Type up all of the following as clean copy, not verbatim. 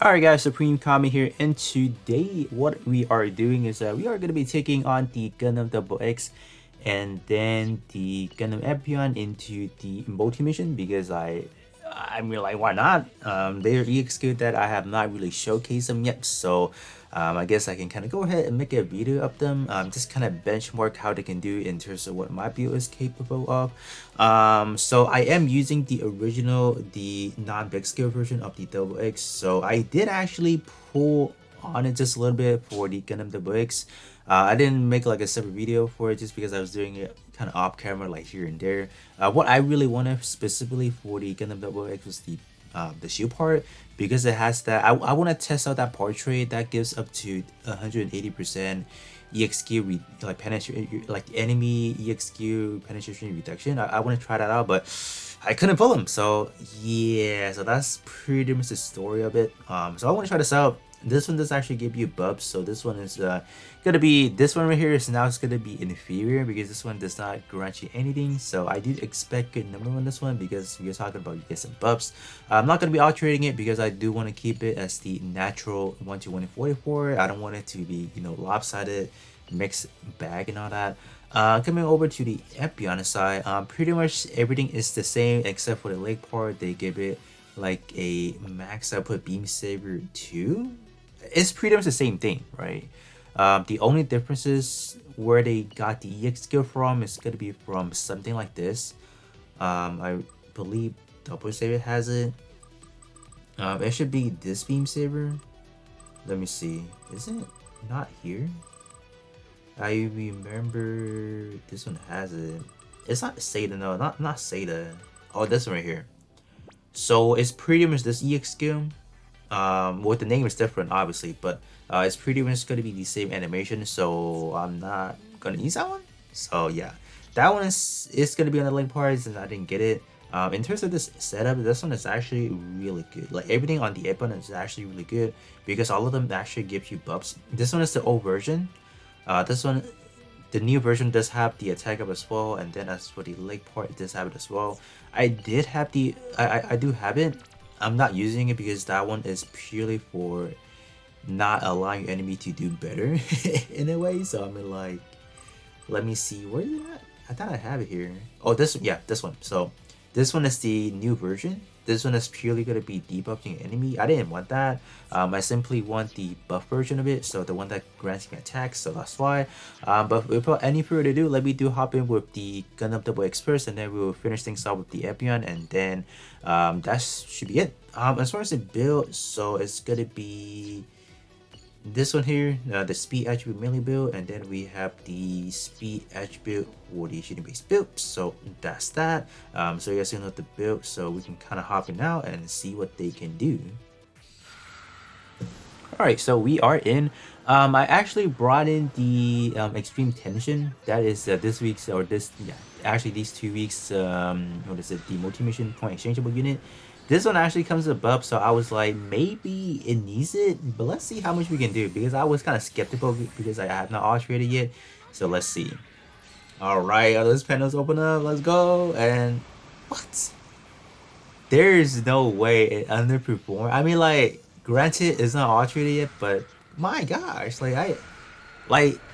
Alright guys, Supreme Kami here, and today what we are doing is we are going to be taking on the Gundam Double X and then the Gundam Epyon into the multi mission because I mean, like, why not? They're EX good that I have not really showcased them yet, so I guess I can kind of go ahead and make a video of them, just kind of benchmark how they can do in terms of what my build is capable of. So I am using the original, the non-big scale version of the Double X, so I did actually pull on it just a little bit for the Gundam Double X. I didn't make like a separate video for it just because I was doing it kind of off camera, like here and there. What I really wanted specifically for the Gundam Double X was the shield part, because it has that. I want to test out that part trait that gives up to 180% EXQ like penetration, like enemy EXQ penetration reduction. I want to try that out, but I couldn't pull him. So yeah, so that's pretty much the story of it. So I want to try this out. This one does actually give you buffs, so this one is gonna be, this one right here is now it's gonna be inferior because this one does not grant you anything. So I do expect good number on this one because we're talking about you get some buffs. I'm not gonna be altering it because I do want to keep it as the natural 1 to 144. I don't want it to be, you know, lopsided, mixed bag and all that. Coming over to the Epyon side, pretty much everything is the same except for the leg part. They give it like a max output beam saber 2. It's pretty much the same thing, right? The only differences where they got the EX skill from is gonna be from something like this. I believe Double Saber has it. It should be this beam saber. Let me see. Is it not here? I remember this one has it. It's not Seda, no, not Seda. Oh, this one right here. So it's pretty much this EX skill. Well, the name is different, obviously, but it's pretty much going to be the same animation, so I'm not going to use that one. So yeah, that one is going to be on the link parts, and I didn't get it. In terms of this setup, this one is actually really good. Like, everything on the Epyon is actually really good because all of them actually give you buffs. This one is the old version. This one, the new version does have the attack up as well, and then as for the leg part, it does have it as well. I did have the, I do have it. I'm not using it because that one is purely for not allowing your enemy to do better in a way. So I mean, like, let me see, where is it at? I thought I have it here. Oh, this, yeah, this one. So this one is the new version. This one is purely going to be debuffing enemy. I didn't want that. I simply want the buff version of it, so the one that grants me attacks, so that's why. But without any further ado, let me hop in with the Gundam Double X first, and then we will finish things off with the Epyon, and then that should be it. As far as the build, so it's going to be this one here, the speed attribute melee build, and then we have the speed attribute for the shooting base build. So that's that. So you guys know the build, so we can kind of hop in now and see what they can do. Alright, so we are in. I actually brought in the extreme tension. That is this week's, or this, yeah, actually these 2 weeks, what is it, the multi-mission point exchangeable unit. This one actually comes above, so I was like, maybe it needs it, but let's see how much we can do, because I was kind of skeptical because I have not alterated yet. So let's see. All right, all those panels open up. Let's go. And what? There's no way it underperformed. I mean, like, granted, it's not alterated yet, but my gosh, like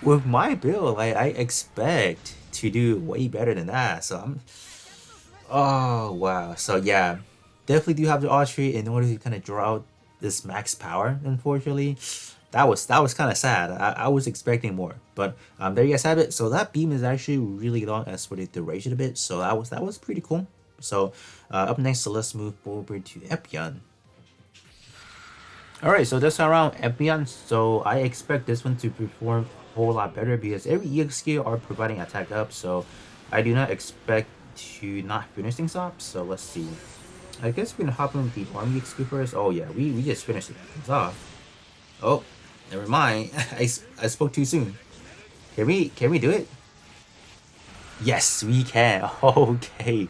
with my build, like I expect to do way better than that. So I'm, oh wow. So yeah, definitely do have to alterate in order to kind of draw out this max power. Unfortunately, that was kind of sad. I was expecting more, but there you guys have it. So that beam is actually really long as for the duration of it. So that was pretty cool. So up next, so let's move forward to Epyon. Alright, so this around Epyon, so I expect this one to perform a whole lot better because every EX skill are providing attack up, so I do not expect to not finish things up. So let's see. I guess we're gonna hop in with the army EX skill first. Oh yeah, we just finished things off. Oh, never mind. I spoke too soon. Can we do it? Yes, we can. Okay.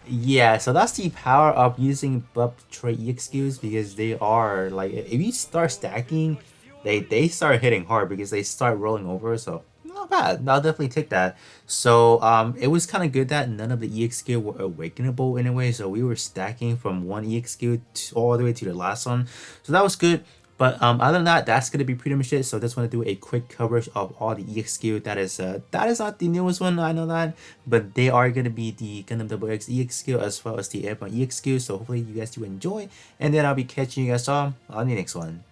Yeah, so that's the power of using buff trait EX skills, because they are like, if you start stacking, they start hitting hard because they start rolling over. So not bad. I'll definitely take that. So it was kind of good that none of the EX skill were awakenable anyway. So we were stacking from one EX skill all the way to the last one. So that was good. But other than that, that's gonna be pretty much it. So just want to do a quick coverage of all the EX skill. That is not the newest one, I know that, but they are gonna be the Gundam Double X EX skill as well as the Epyon EX skill. So hopefully you guys do enjoy, and then I'll be catching you guys all on the next one.